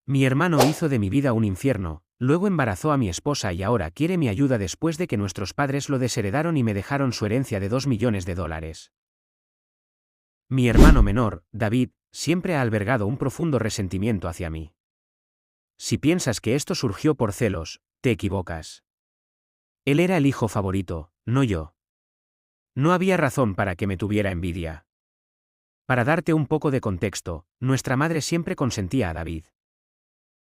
Mi hermano hizo de mi vida un infierno, luego embarazó a mi esposa y ahora quiere mi ayuda después de que nuestros padres lo desheredaron y me dejaron su herencia de $2 millones. Mi hermano menor, David, siempre ha albergado un profundo resentimiento hacia mí. Si piensas que esto surgió por celos, te equivocas. Él era el hijo favorito, no yo. No había razón para que me tuviera envidia. Para darte un poco de contexto, nuestra madre siempre consentía a David.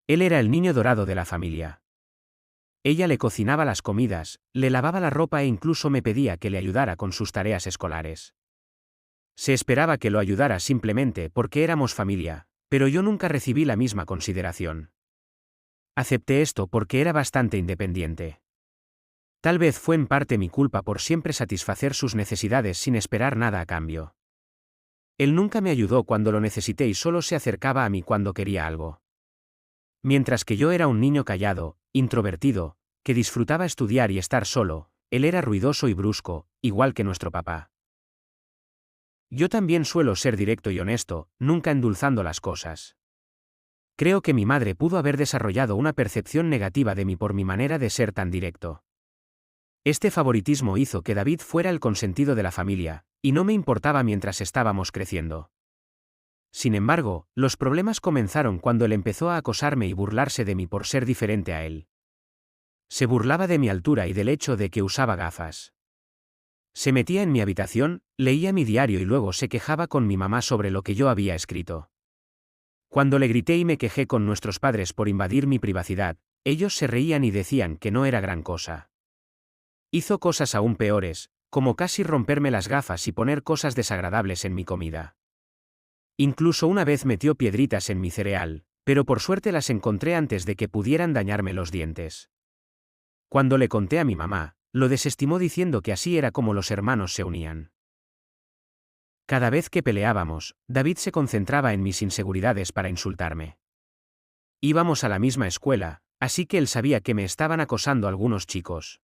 Él era el niño dorado de la familia. Ella le cocinaba las comidas, le lavaba la ropa e incluso me pedía que le ayudara con sus tareas escolares. Se esperaba que lo ayudara simplemente porque éramos familia, pero yo nunca recibí la misma consideración. Acepté esto porque era bastante independiente. Tal vez fue en parte mi culpa por siempre satisfacer sus necesidades sin esperar nada a cambio. Él nunca me ayudó cuando lo necesité y solo se acercaba a mí cuando quería algo. Mientras que yo era un niño callado, introvertido, que disfrutaba estudiar y estar solo, él era ruidoso y brusco, igual que nuestro papá. Yo también suelo ser directo y honesto, nunca endulzando las cosas. Creo que mi madre pudo haber desarrollado una percepción negativa de mí por mi manera de ser tan directo. Este favoritismo hizo que David fuera el consentido de la familia, y no me importaba mientras estábamos creciendo. Sin embargo, los problemas comenzaron cuando él empezó a acosarme y burlarse de mí por ser diferente a él. Se burlaba de mi altura y del hecho de que usaba gafas. Se metía en mi habitación, leía mi diario y luego se quejaba con mi mamá sobre lo que yo había escrito. Cuando le grité y me quejé con nuestros padres por invadir mi privacidad, ellos se reían y decían que no era gran cosa. Hizo cosas aún peores, como casi romperme las gafas y poner cosas desagradables en mi comida. Incluso una vez metió piedritas en mi cereal, pero por suerte las encontré antes de que pudieran dañarme los dientes. Cuando le conté a mi mamá, lo desestimó diciendo que así era como los hermanos se unían. Cada vez que peleábamos, David se concentraba en mis inseguridades para insultarme. Íbamos a la misma escuela, así que él sabía que me estaban acosando algunos chicos.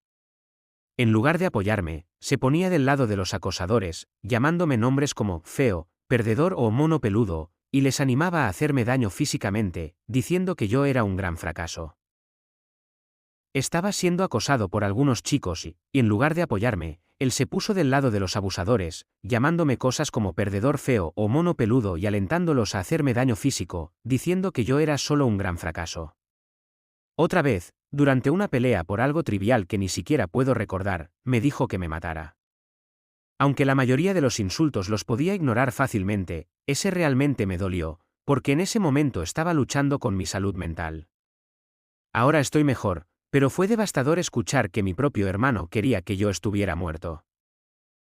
En lugar de apoyarme, se ponía del lado de los acosadores, llamándome nombres como feo, perdedor o mono peludo, y les animaba a hacerme daño físicamente, diciendo que yo era un gran fracaso. Estaba siendo acosado por algunos chicos y, en lugar de apoyarme, él se puso del lado de los abusadores, llamándome cosas como perdedor feo o mono peludo y alentándolos a hacerme daño físico, diciendo que yo era solo un gran fracaso. Otra vez, durante una pelea por algo trivial que ni siquiera puedo recordar, me dijo que me matara. Aunque la mayoría de los insultos los podía ignorar fácilmente, ese realmente me dolió, porque en ese momento estaba luchando con mi salud mental. Ahora estoy mejor, pero fue devastador escuchar que mi propio hermano quería que yo estuviera muerto.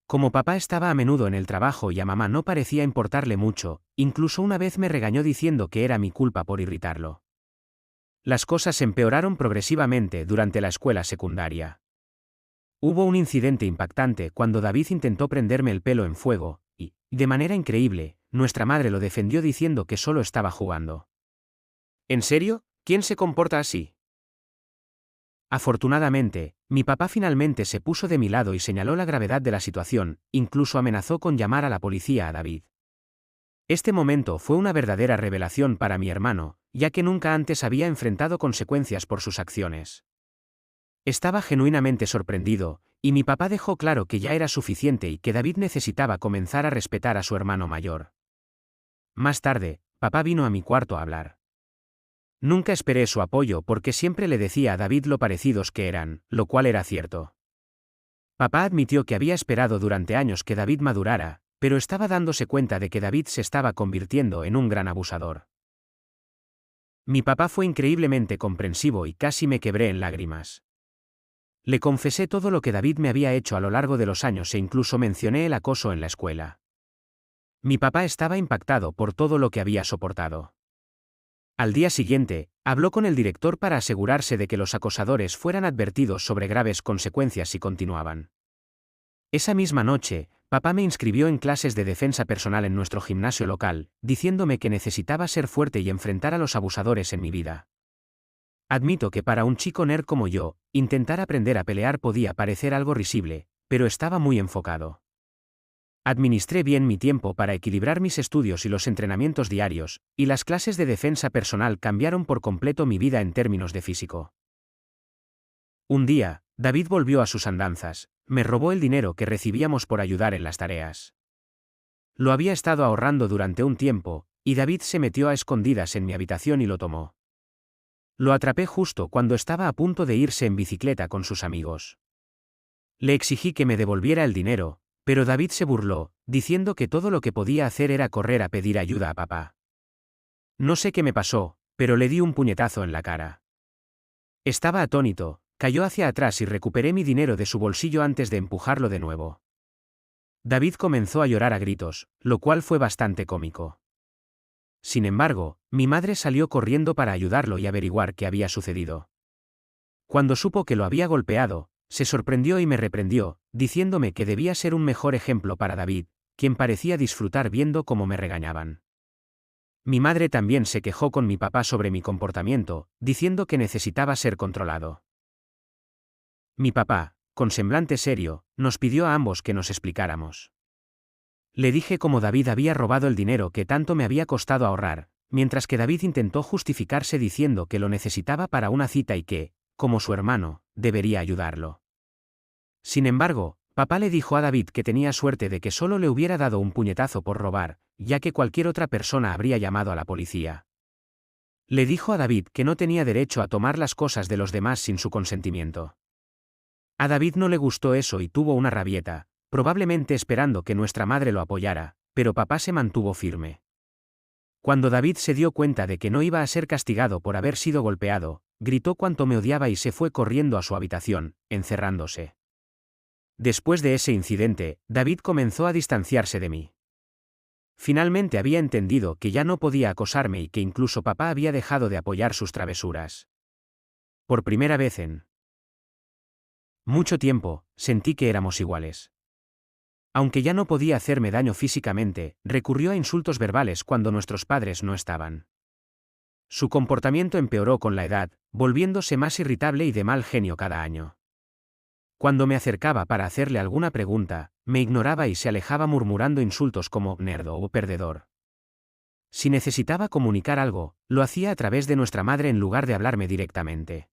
Como papá estaba a menudo en el trabajo y a mamá no parecía importarle mucho, incluso una vez me regañó diciendo que era mi culpa por irritarlo. Las cosas empeoraron progresivamente durante la escuela secundaria. Hubo un incidente impactante cuando David intentó prenderme el pelo en fuego, y, de manera increíble, nuestra madre lo defendió diciendo que solo estaba jugando. ¿En serio? ¿Quién se comporta así? Afortunadamente, mi papá finalmente se puso de mi lado y señaló la gravedad de la situación, incluso amenazó con llamar a la policía a David. Este momento fue una verdadera revelación para mi hermano, ya que nunca antes había enfrentado consecuencias por sus acciones. Estaba genuinamente sorprendido, y mi papá dejó claro que ya era suficiente y que David necesitaba comenzar a respetar a su hermano mayor. Más tarde, papá vino a mi cuarto a hablar. Nunca esperé su apoyo porque siempre le decía a David lo parecidos que eran, lo cual era cierto. Papá admitió que había esperado durante años que David madurara, pero estaba dándose cuenta de que David se estaba convirtiendo en un gran abusador. Mi papá fue increíblemente comprensivo y casi me quebré en lágrimas. Le confesé todo lo que David me había hecho a lo largo de los años e incluso mencioné el acoso en la escuela. Mi papá estaba impactado por todo lo que había soportado. Al día siguiente, habló con el director para asegurarse de que los acosadores fueran advertidos sobre graves consecuencias si continuaban. Esa misma noche, papá me inscribió en clases de defensa personal en nuestro gimnasio local, diciéndome que necesitaba ser fuerte y enfrentar a los abusadores en mi vida. Admito que para un chico nerd como yo, intentar aprender a pelear podía parecer algo risible, pero estaba muy enfocado. Administré bien mi tiempo para equilibrar mis estudios y los entrenamientos diarios, y las clases de defensa personal cambiaron por completo mi vida en términos de físico. Un día, David volvió a sus andanzas, me robó el dinero que recibíamos por ayudar en las tareas. Lo había estado ahorrando durante un tiempo, y David se metió a escondidas en mi habitación y lo tomó. Lo atrapé justo cuando estaba a punto de irse en bicicleta con sus amigos. Le exigí que me devolviera el dinero, pero David se burló, diciendo que todo lo que podía hacer era correr a pedir ayuda a papá. No sé qué me pasó, pero le di un puñetazo en la cara. Estaba atónito, cayó hacia atrás y recuperé mi dinero de su bolsillo antes de empujarlo de nuevo. David comenzó a llorar a gritos, lo cual fue bastante cómico. Sin embargo, mi madre salió corriendo para ayudarlo y averiguar qué había sucedido. Cuando supo que lo había golpeado, se sorprendió y me reprendió, diciéndome que debía ser un mejor ejemplo para David, quien parecía disfrutar viendo cómo me regañaban. Mi madre también se quejó con mi papá sobre mi comportamiento, diciendo que necesitaba ser controlado. Mi papá, con semblante serio, nos pidió a ambos que nos explicáramos. Le dije cómo David había robado el dinero que tanto me había costado ahorrar, mientras que David intentó justificarse diciendo que lo necesitaba para una cita y que, como su hermano, debería ayudarlo. Sin embargo, papá le dijo a David que tenía suerte de que solo le hubiera dado un puñetazo por robar, ya que cualquier otra persona habría llamado a la policía. Le dijo a David que no tenía derecho a tomar las cosas de los demás sin su consentimiento. A David no le gustó eso y tuvo una rabieta, probablemente esperando que nuestra madre lo apoyara, pero papá se mantuvo firme. Cuando David se dio cuenta de que no iba a ser castigado por haber sido golpeado, gritó cuánto me odiaba y se fue corriendo a su habitación, encerrándose. Después de ese incidente, David comenzó a distanciarse de mí. Finalmente había entendido que ya no podía acosarme y que incluso papá había dejado de apoyar sus travesuras. Por primera vez en mucho tiempo, sentí que éramos iguales. Aunque ya no podía hacerme daño físicamente, recurrió a insultos verbales cuando nuestros padres no estaban. Su comportamiento empeoró con la edad, volviéndose más irritable y de mal genio cada año. Cuando me acercaba para hacerle alguna pregunta, me ignoraba y se alejaba murmurando insultos como nerdo o perdedor. Si necesitaba comunicar algo, lo hacía a través de nuestra madre en lugar de hablarme directamente.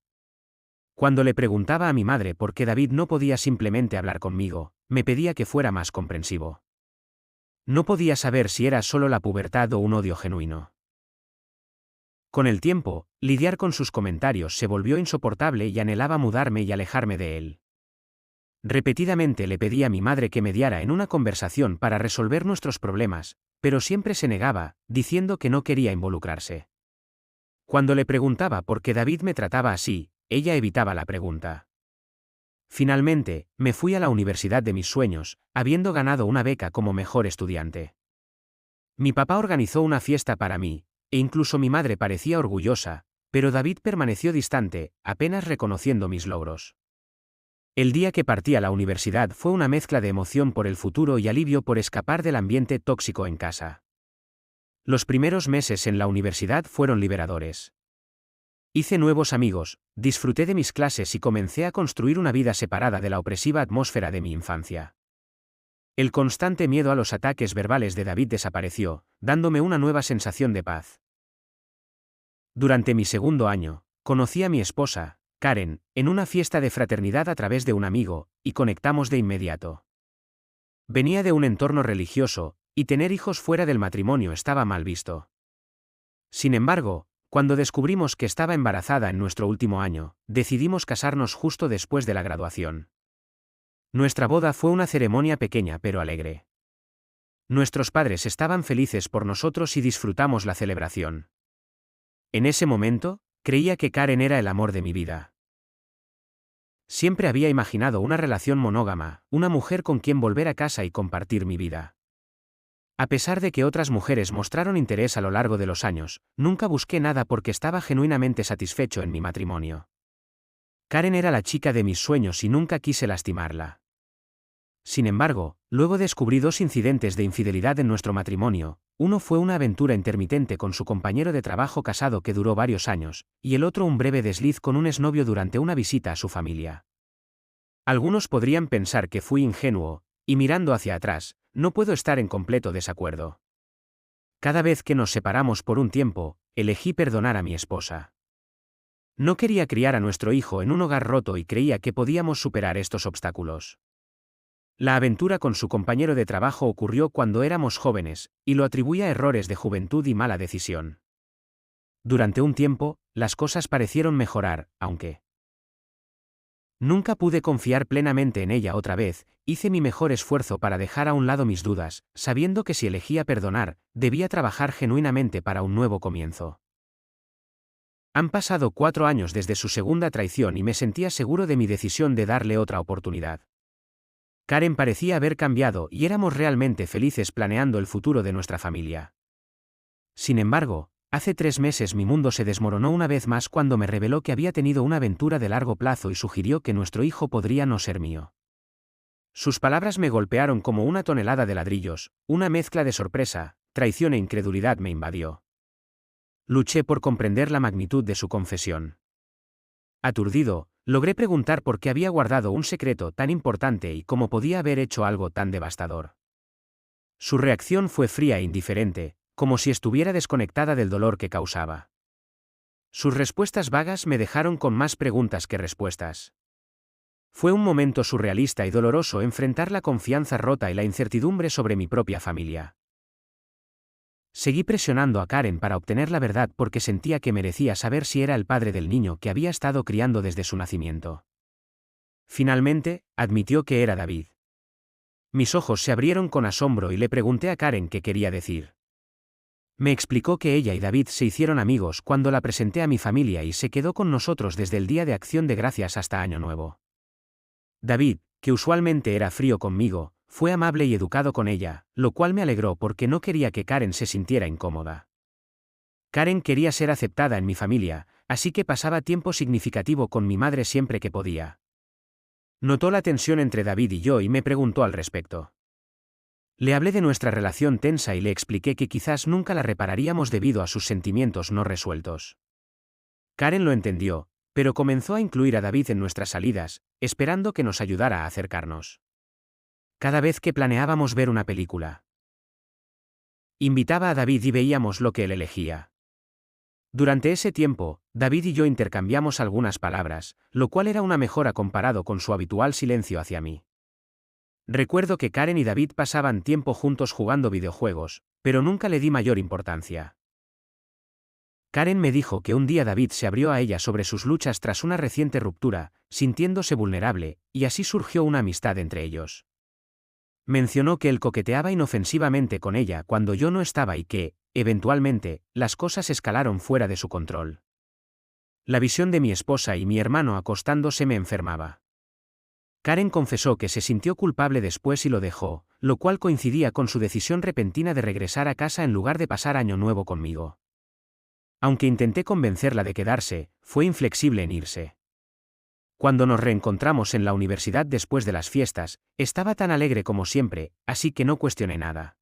Cuando le preguntaba a mi madre por qué David no podía simplemente hablar conmigo, me pedía que fuera más comprensivo. No podía saber si era solo la pubertad o un odio genuino. Con el tiempo, lidiar con sus comentarios se volvió insoportable y anhelaba mudarme y alejarme de él. Repetidamente le pedí a mi madre que mediara en una conversación para resolver nuestros problemas, pero siempre se negaba, diciendo que no quería involucrarse. Cuando le preguntaba por qué David me trataba así, ella evitaba la pregunta. Finalmente, me fui a la universidad de mis sueños, habiendo ganado una beca como mejor estudiante. Mi papá organizó una fiesta para mí, e incluso mi madre parecía orgullosa, pero David permaneció distante, apenas reconociendo mis logros. El día que partí a la universidad fue una mezcla de emoción por el futuro y alivio por escapar del ambiente tóxico en casa. Los primeros meses en la universidad fueron liberadores. Hice nuevos amigos, disfruté de mis clases y comencé a construir una vida separada de la opresiva atmósfera de mi infancia. El constante miedo a los ataques verbales de David desapareció, dándome una nueva sensación de paz. Durante mi segundo año, conocí a mi esposa, Karen, en una fiesta de fraternidad a través de un amigo, y conectamos de inmediato. Venía de un entorno religioso, y tener hijos fuera del matrimonio estaba mal visto. Sin embargo, cuando descubrimos que estaba embarazada en nuestro último año, decidimos casarnos justo después de la graduación. Nuestra boda fue una ceremonia pequeña pero alegre. Nuestros padres estaban felices por nosotros y disfrutamos la celebración. En ese momento, creía que Karen era el amor de mi vida. Siempre había imaginado una relación monógama, una mujer con quien volver a casa y compartir mi vida. A pesar de que otras mujeres mostraron interés a lo largo de los años, nunca busqué nada porque estaba genuinamente satisfecho en mi matrimonio. Karen era la chica de mis sueños y nunca quise lastimarla. Sin embargo, luego descubrí dos incidentes de infidelidad en nuestro matrimonio. Uno fue una aventura intermitente con su compañero de trabajo casado que duró varios años, y el otro un breve desliz con un exnovio durante una visita a su familia. Algunos podrían pensar que fui ingenuo, y mirando hacia atrás, no puedo estar en completo desacuerdo. Cada vez que nos separamos por un tiempo, elegí perdonar a mi esposa. No quería criar a nuestro hijo en un hogar roto y creía que podíamos superar estos obstáculos. La aventura con su compañero de trabajo ocurrió cuando éramos jóvenes, y lo atribuía a errores de juventud y mala decisión. Durante un tiempo, las cosas parecieron mejorar, aunque nunca pude confiar plenamente en ella otra vez. Hice mi mejor esfuerzo para dejar a un lado mis dudas, sabiendo que si elegía perdonar, debía trabajar genuinamente para un nuevo comienzo. Han pasado 4 años desde su segunda traición y me sentía seguro de mi decisión de darle otra oportunidad. Karen parecía haber cambiado y éramos realmente felices planeando el futuro de nuestra familia. Sin embargo, hace 3 meses mi mundo se desmoronó una vez más cuando me reveló que había tenido una aventura de largo plazo y sugirió que nuestro hijo podría no ser mío. Sus palabras me golpearon como una tonelada de ladrillos, una mezcla de sorpresa, traición e incredulidad me invadió. Luché por comprender la magnitud de su confesión. Aturdido, logré preguntar por qué había guardado un secreto tan importante y cómo podía haber hecho algo tan devastador. Su reacción fue fría e indiferente, como si estuviera desconectada del dolor que causaba. Sus respuestas vagas me dejaron con más preguntas que respuestas. Fue un momento surrealista y doloroso enfrentar la confianza rota y la incertidumbre sobre mi propia familia. Seguí presionando a Karen para obtener la verdad porque sentía que merecía saber si era el padre del niño que había estado criando desde su nacimiento. Finalmente, admitió que era David. Mis ojos se abrieron con asombro y le pregunté a Karen qué quería decir. Me explicó que ella y David se hicieron amigos cuando la presenté a mi familia y se quedó con nosotros desde el Día de Acción de Gracias hasta Año Nuevo. David, que usualmente era frío conmigo, fue amable y educado con ella, lo cual me alegró porque no quería que Karen se sintiera incómoda. Karen quería ser aceptada en mi familia, así que pasaba tiempo significativo con mi madre siempre que podía. Notó la tensión entre David y yo y me preguntó al respecto. Le hablé de nuestra relación tensa y le expliqué que quizás nunca la repararíamos debido a sus sentimientos no resueltos. Karen lo entendió, pero comenzó a incluir a David en nuestras salidas, esperando que nos ayudara a acercarnos. Cada vez que planeábamos ver una película, invitaba a David y veíamos lo que él elegía. Durante ese tiempo, David y yo intercambiamos algunas palabras, lo cual era una mejora comparado con su habitual silencio hacia mí. Recuerdo que Karen y David pasaban tiempo juntos jugando videojuegos, pero nunca le di mayor importancia. Karen me dijo que un día David se abrió a ella sobre sus luchas tras una reciente ruptura, sintiéndose vulnerable, y así surgió una amistad entre ellos. Mencionó que él coqueteaba inofensivamente con ella cuando yo no estaba y que, eventualmente, las cosas escalaron fuera de su control. La visión de mi esposa y mi hermano acostándose me enfermaba. Karen confesó que se sintió culpable después y lo dejó, lo cual coincidía con su decisión repentina de regresar a casa en lugar de pasar Año Nuevo conmigo. Aunque intenté convencerla de quedarse, fue inflexible en irse. Cuando nos reencontramos en la universidad después de las fiestas, estaba tan alegre como siempre, así que no cuestioné nada.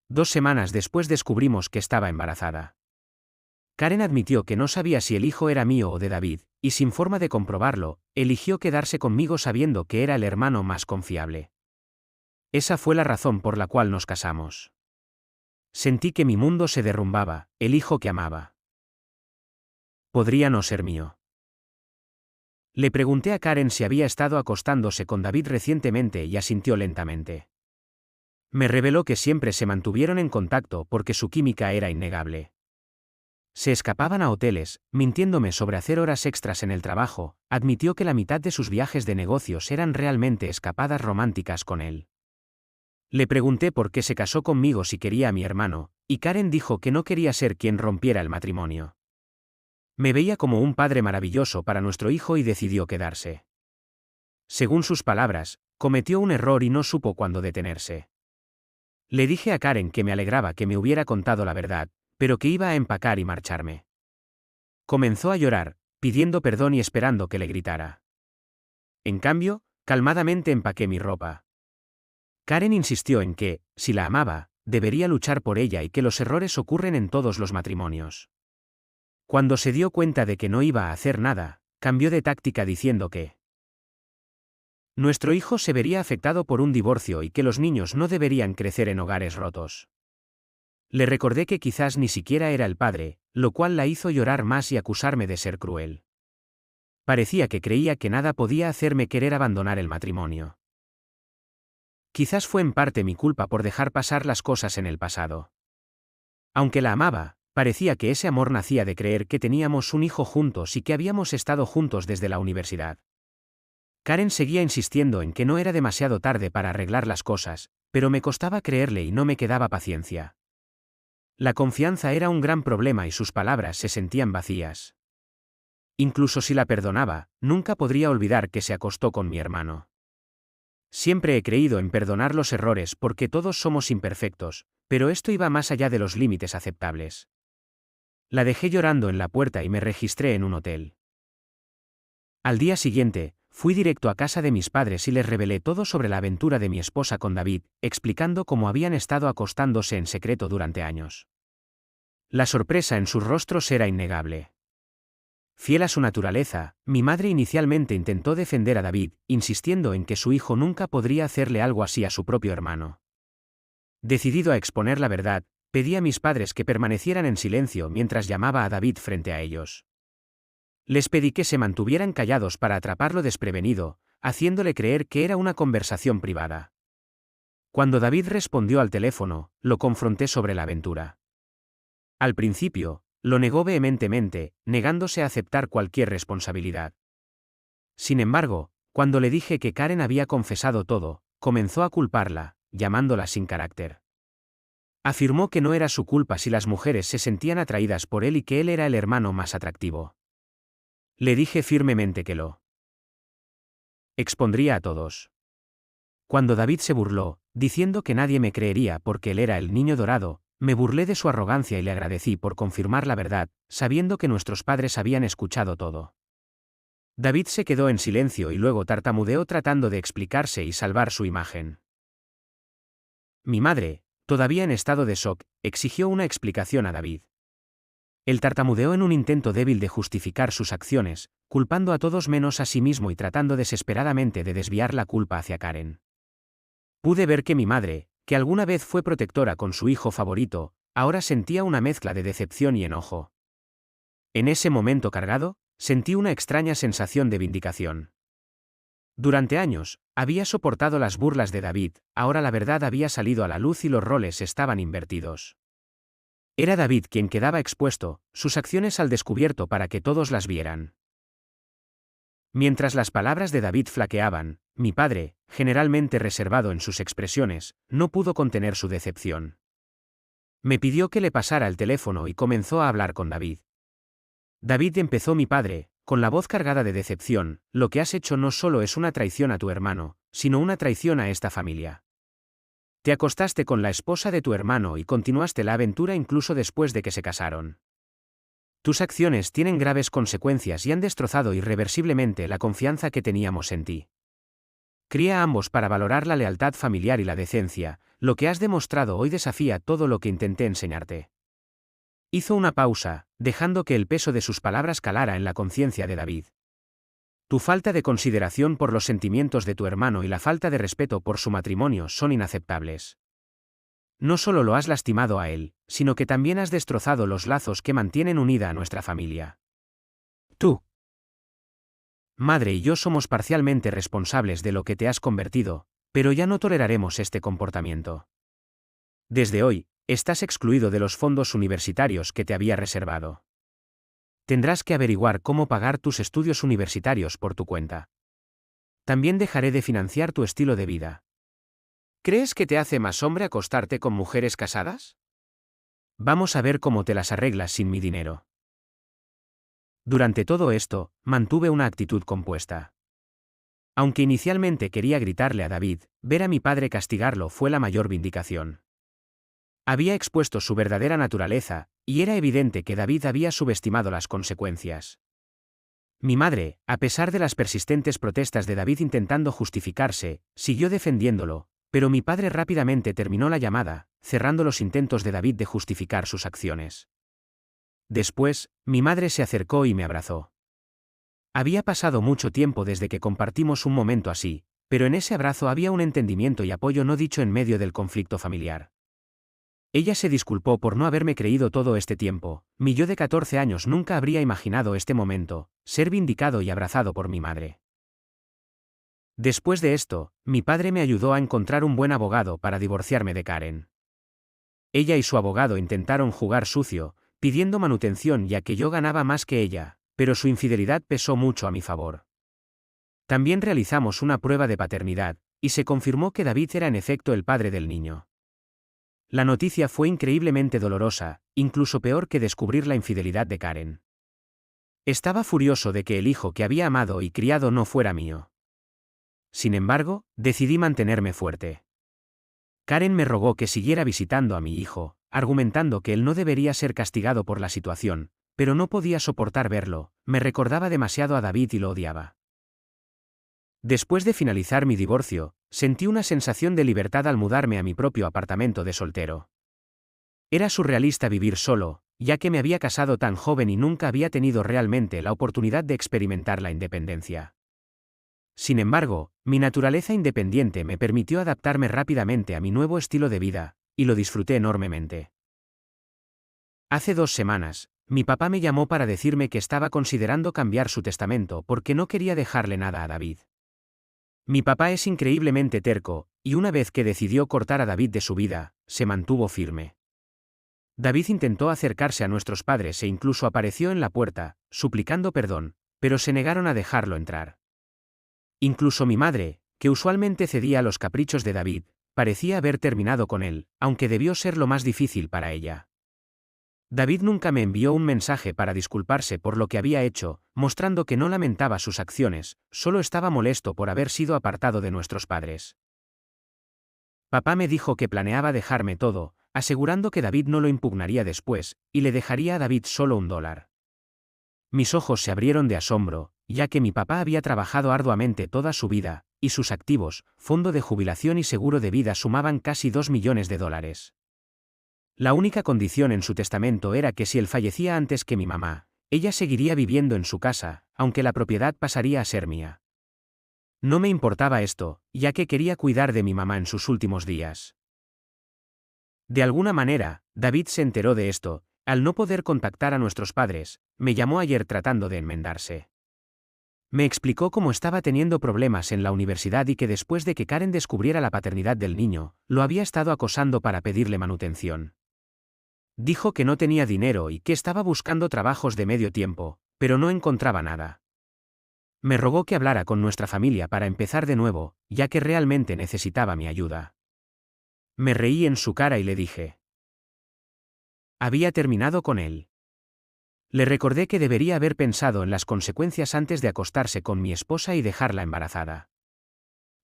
2 semanas después descubrimos que estaba embarazada. Karen admitió que no sabía si el hijo era mío o de David, y sin forma de comprobarlo, eligió quedarse conmigo sabiendo que era el hermano más confiable. Esa fue la razón por la cual nos casamos. Sentí que mi mundo se derrumbaba, el hijo que amaba. Podría no ser mío. Le pregunté a Karen si había estado acostándose con David recientemente y asintió lentamente. Me reveló que siempre se mantuvieron en contacto porque su química era innegable. Se escapaban a hoteles, mintiéndome sobre hacer horas extras en el trabajo. Admitió que la mitad de sus viajes de negocios eran realmente escapadas románticas con él. Le pregunté por qué se casó conmigo si quería a mi hermano, y Karen dijo que no quería ser quien rompiera el matrimonio. Me veía como un padre maravilloso para nuestro hijo y decidió quedarse. Según sus palabras, cometió un error y no supo cuándo detenerse. Le dije a Karen que me alegraba que me hubiera contado la verdad, pero que iba a empacar y marcharme. Comenzó a llorar, pidiendo perdón y esperando que le gritara. En cambio, calmadamente empaqué mi ropa. Karen insistió en que, si la amaba, debería luchar por ella y que los errores ocurren en todos los matrimonios. Cuando se dio cuenta de que no iba a hacer nada, cambió de táctica diciendo que Nuestro hijo se vería afectado por un divorcio y que los niños no deberían crecer en hogares rotos. Le recordé que quizás ni siquiera era el padre, lo cual la hizo llorar más y acusarme de ser cruel. Parecía que creía que nada podía hacerme querer abandonar el matrimonio. Quizás fue en parte mi culpa por dejar pasar las cosas en el pasado. Aunque la amaba, parecía que ese amor nacía de creer que teníamos un hijo juntos y que habíamos estado juntos desde la universidad. Karen seguía insistiendo en que no era demasiado tarde para arreglar las cosas, pero me costaba creerle y no me quedaba paciencia. La confianza era un gran problema y sus palabras se sentían vacías. Incluso si la perdonaba, nunca podría olvidar que se acostó con mi hermano. Siempre he creído en perdonar los errores porque todos somos imperfectos, pero esto iba más allá de los límites aceptables. La dejé llorando en la puerta y me registré en un hotel. Al día siguiente, fui directo a casa de mis padres y les revelé todo sobre la aventura de mi esposa con David, explicando cómo habían estado acostándose en secreto durante años. La sorpresa en sus rostros era innegable. Fiel a su naturaleza, mi madre inicialmente intentó defender a David, insistiendo en que su hijo nunca podría hacerle algo así a su propio hermano. Decidido a exponer la verdad, pedí a mis padres que permanecieran en silencio mientras llamaba a David frente a ellos. Les pedí que se mantuvieran callados para atraparlo desprevenido, haciéndole creer que era una conversación privada. Cuando David respondió al teléfono, lo confronté sobre la aventura. Al principio, lo negó vehementemente, negándose a aceptar cualquier responsabilidad. Sin embargo, cuando le dije que Karen había confesado todo, comenzó a culparla, llamándola sin carácter. Afirmó que no era su culpa si las mujeres se sentían atraídas por él y que él era el hermano más atractivo. Le dije firmemente que lo expondría a todos. Cuando David se burló, diciendo que nadie me creería porque él era el niño dorado, me burlé de su arrogancia y le agradecí por confirmar la verdad, sabiendo que nuestros padres habían escuchado todo. David se quedó en silencio y luego tartamudeó tratando de explicarse y salvar su imagen. Mi madre, todavía en estado de shock, exigió una explicación a David. Él tartamudeó en un intento débil de justificar sus acciones, culpando a todos menos a sí mismo y tratando desesperadamente de desviar la culpa hacia Karen. Pude ver que mi madre, que alguna vez fue protectora con su hijo favorito, ahora sentía una mezcla de decepción y enojo. En ese momento cargado, sentí una extraña sensación de vindicación. Durante años, había soportado las burlas de David, ahora la verdad había salido a la luz y los roles estaban invertidos. Era David quien quedaba expuesto, sus acciones al descubierto para que todos las vieran. Mientras las palabras de David flaqueaban, mi padre, generalmente reservado en sus expresiones, no pudo contener su decepción. Me pidió que le pasara el teléfono y comenzó a hablar con David. David, empezó mi padre, con la voz cargada de decepción, lo que has hecho no solo es una traición a tu hermano, sino una traición a esta familia. Te acostaste con la esposa de tu hermano y continuaste la aventura incluso después de que se casaron. Tus acciones tienen graves consecuencias y han destrozado irreversiblemente la confianza que teníamos en ti. Cría a ambos para valorar la lealtad familiar y la decencia, lo que has demostrado hoy desafía todo lo que intenté enseñarte. Hizo una pausa, dejando que el peso de sus palabras calara en la conciencia de David. Tu falta de consideración por los sentimientos de tu hermano y la falta de respeto por su matrimonio son inaceptables. No solo lo has lastimado a él, sino que también has destrozado los lazos que mantienen unida a nuestra familia. Tú, madre y yo somos parcialmente responsables de lo que te has convertido, pero ya no toleraremos este comportamiento. Desde hoy, estás excluido de los fondos universitarios que te había reservado. Tendrás que averiguar cómo pagar tus estudios universitarios por tu cuenta. También dejaré de financiar tu estilo de vida. ¿Crees que te hace más hombre acostarte con mujeres casadas? Vamos a ver cómo te las arreglas sin mi dinero. Durante todo esto, mantuve una actitud compuesta. Aunque inicialmente quería gritarle a David, ver a mi padre castigarlo fue la mayor vindicación. Había expuesto su verdadera naturaleza, y era evidente que David había subestimado las consecuencias. Mi madre, a pesar de las persistentes protestas de David intentando justificarse, siguió defendiéndolo, pero mi padre rápidamente terminó la llamada, cerrando los intentos de David de justificar sus acciones. Después, mi madre se acercó y me abrazó. Había pasado mucho tiempo desde que compartimos un momento así, Pero en ese abrazo había un entendimiento y apoyo no dicho en medio del conflicto familiar. Ella se disculpó por no haberme creído todo este tiempo. Mi yo de 14 años nunca habría imaginado este momento, ser vindicado y abrazado por mi madre. Después de esto, mi padre me ayudó a encontrar un buen abogado para divorciarme de Karen. Ella y su abogado intentaron jugar sucio, pidiendo manutención ya que yo ganaba más que ella, pero su infidelidad pesó mucho a mi favor. También realizamos una prueba de paternidad, y se confirmó que David era en efecto el padre del niño. La noticia fue increíblemente dolorosa, incluso peor que descubrir la infidelidad de Karen. Estaba furioso de que el hijo que había amado y criado no fuera mío. Sin embargo, decidí mantenerme fuerte. Karen me rogó que siguiera visitando a mi hijo, argumentando que él no debería ser castigado por la situación, pero no podía soportar verlo, me recordaba demasiado a David y lo odiaba. Después de finalizar mi divorcio, sentí una sensación de libertad al mudarme a mi propio apartamento de soltero. Era surrealista vivir solo, ya que me había casado tan joven y nunca había tenido realmente la oportunidad de experimentar la independencia. Sin embargo, mi naturaleza independiente me permitió adaptarme rápidamente a mi nuevo estilo de vida, y lo disfruté enormemente. Hace 2 semanas, mi papá me llamó para decirme que estaba considerando cambiar su testamento porque no quería dejarle nada a David. Mi papá es increíblemente terco, y una vez que decidió cortar a David de su vida, se mantuvo firme. David intentó acercarse a nuestros padres e incluso apareció en la puerta, suplicando perdón, pero se negaron a dejarlo entrar. Incluso mi madre, que usualmente cedía a los caprichos de David, parecía haber terminado con él, aunque debió ser lo más difícil para ella. David nunca me envió un mensaje para disculparse por lo que había hecho, mostrando que no lamentaba sus acciones, solo estaba molesto por haber sido apartado de nuestros padres. Papá me dijo que planeaba dejarme todo, asegurando que David no lo impugnaría después, y le dejaría a David solo $1. Mis ojos se abrieron de asombro, ya que mi papá había trabajado arduamente toda su vida, y sus activos, fondo de jubilación y seguro de vida sumaban casi $2 millones. La única condición en su testamento era que si él fallecía antes que mi mamá, ella seguiría viviendo en su casa, aunque la propiedad pasaría a ser mía. No me importaba esto, ya que quería cuidar de mi mamá en sus últimos días. De alguna manera, David se enteró de esto. Al no poder contactar a nuestros padres, me llamó ayer tratando de enmendarse. Me explicó cómo estaba teniendo problemas en la universidad y que después de que Karen descubriera la paternidad del niño, lo había estado acosando para pedirle manutención. Dijo que no tenía dinero y que estaba buscando trabajos de medio tiempo, pero no encontraba nada. Me rogó que hablara con nuestra familia para empezar de nuevo, ya que realmente necesitaba mi ayuda. Me reí en su cara y le dije. Había terminado con él. Le recordé que debería haber pensado en las consecuencias antes de acostarse con mi esposa y dejarla embarazada.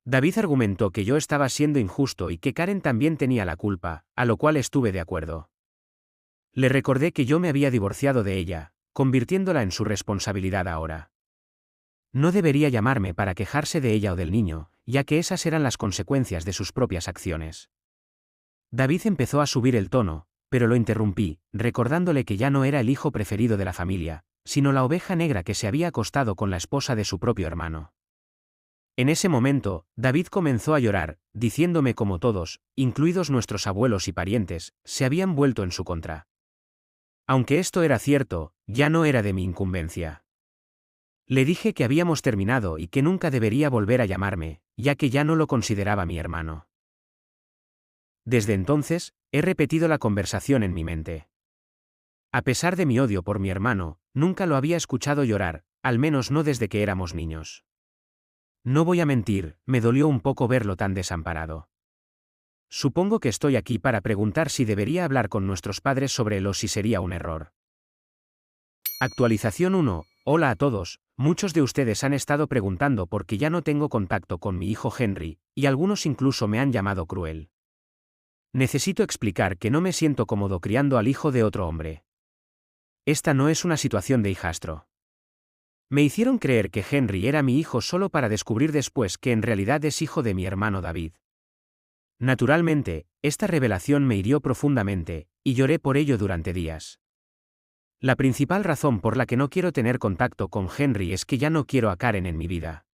David argumentó que yo estaba siendo injusto y que Karen también tenía la culpa, a lo cual estuve de acuerdo. Le recordé que yo me había divorciado de ella, convirtiéndola en su responsabilidad ahora. No debería llamarme para quejarse de ella o del niño, ya que esas eran las consecuencias de sus propias acciones. David empezó a subir el tono, pero lo interrumpí, recordándole que ya no era el hijo preferido de la familia, sino la oveja negra que se había acostado con la esposa de su propio hermano. En ese momento, David comenzó a llorar, diciéndome cómo todos, incluidos nuestros abuelos y parientes, se habían vuelto en su contra. Aunque esto era cierto, ya no era de mi incumbencia. Le dije que habíamos terminado y que nunca debería volver a llamarme, ya que ya no lo consideraba mi hermano. Desde entonces, he repetido la conversación en mi mente. A pesar de mi odio por mi hermano, nunca lo había escuchado llorar, al menos no desde que éramos niños. No voy a mentir, me dolió un poco verlo tan desamparado. Supongo que estoy aquí para preguntar si debería hablar con nuestros padres sobre él o si sería un error. Actualización 1. Hola a todos, muchos de ustedes han estado preguntando por qué ya no tengo contacto con mi hijo Henry, y algunos incluso me han llamado cruel. Necesito explicar que no me siento cómodo criando al hijo de otro hombre. Esta no es una situación de hijastro. Me hicieron creer que Henry era mi hijo solo para descubrir después que en realidad es hijo de mi hermano David. Naturalmente, esta revelación me hirió profundamente, y lloré por ello durante días. La principal razón por la que no quiero tener contacto con Henry es que ya no quiero a Karen en mi vida.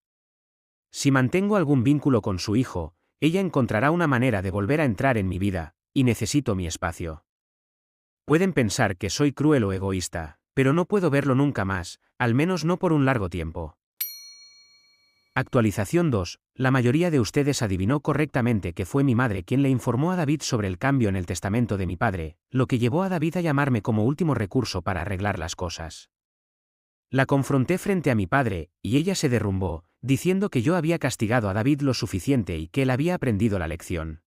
Si mantengo algún vínculo con su hijo, ella encontrará una manera de volver a entrar en mi vida, y necesito mi espacio. Pueden pensar que soy cruel o egoísta, pero no puedo verlo nunca más, al menos no por un largo tiempo. Actualización 2. La mayoría de ustedes adivinó correctamente que fue mi madre quien le informó a David sobre el cambio en el testamento de mi padre, lo que llevó a David a llamarme como último recurso para arreglar las cosas. La confronté frente a mi padre, y ella se derrumbó, diciendo que yo había castigado a David lo suficiente y que él había aprendido la lección.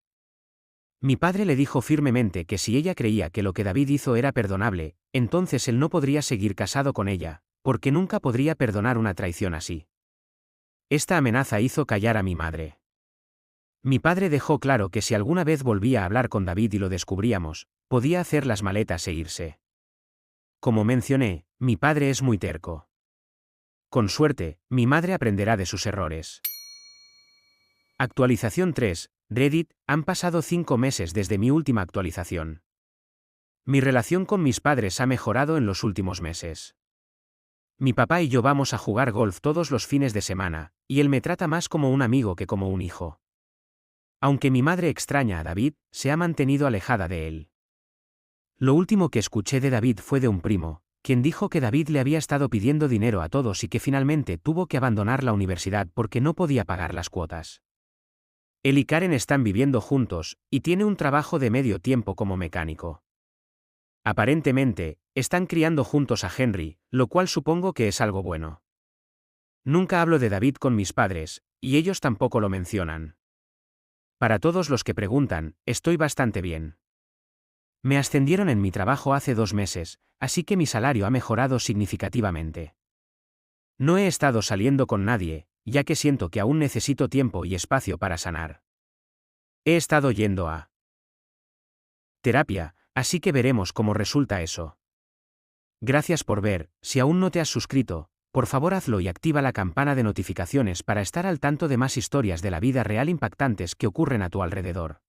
Mi padre le dijo firmemente que si ella creía que lo que David hizo era perdonable, entonces él no podría seguir casado con ella, porque nunca podría perdonar una traición así. Esta amenaza hizo callar a mi madre. Mi padre dejó claro que si alguna vez volvía a hablar con David y lo descubríamos, podía hacer las maletas e irse. Como mencioné, mi padre es muy terco. Con suerte, mi madre aprenderá de sus errores. Actualización 3. Reddit, han pasado 5 meses desde mi última actualización. Mi relación con mis padres ha mejorado en los últimos meses. Mi papá y yo vamos a jugar golf todos los fines de semana, y él me trata más como un amigo que como un hijo. Aunque mi madre extraña a David, se ha mantenido alejada de él. Lo último que escuché de David fue de un primo, quien dijo que David le había estado pidiendo dinero a todos y que finalmente tuvo que abandonar la universidad porque no podía pagar las cuotas. Él y Karen están viviendo juntos, y tiene un trabajo de medio tiempo como mecánico. Aparentemente, están criando juntos a Henry, lo cual supongo que es algo bueno. Nunca hablo de David con mis padres, y ellos tampoco lo mencionan. Para todos los que preguntan, estoy bastante bien. Me ascendieron en mi trabajo hace 2 meses, así que mi salario ha mejorado significativamente. No he estado saliendo con nadie, ya que siento que aún necesito tiempo y espacio para sanar. He estado yendo a terapia, así que veremos cómo resulta eso. Gracias por ver. Si aún no te has suscrito, por favor hazlo y activa la campana de notificaciones para estar al tanto de más historias de la vida real impactantes que ocurren a tu alrededor.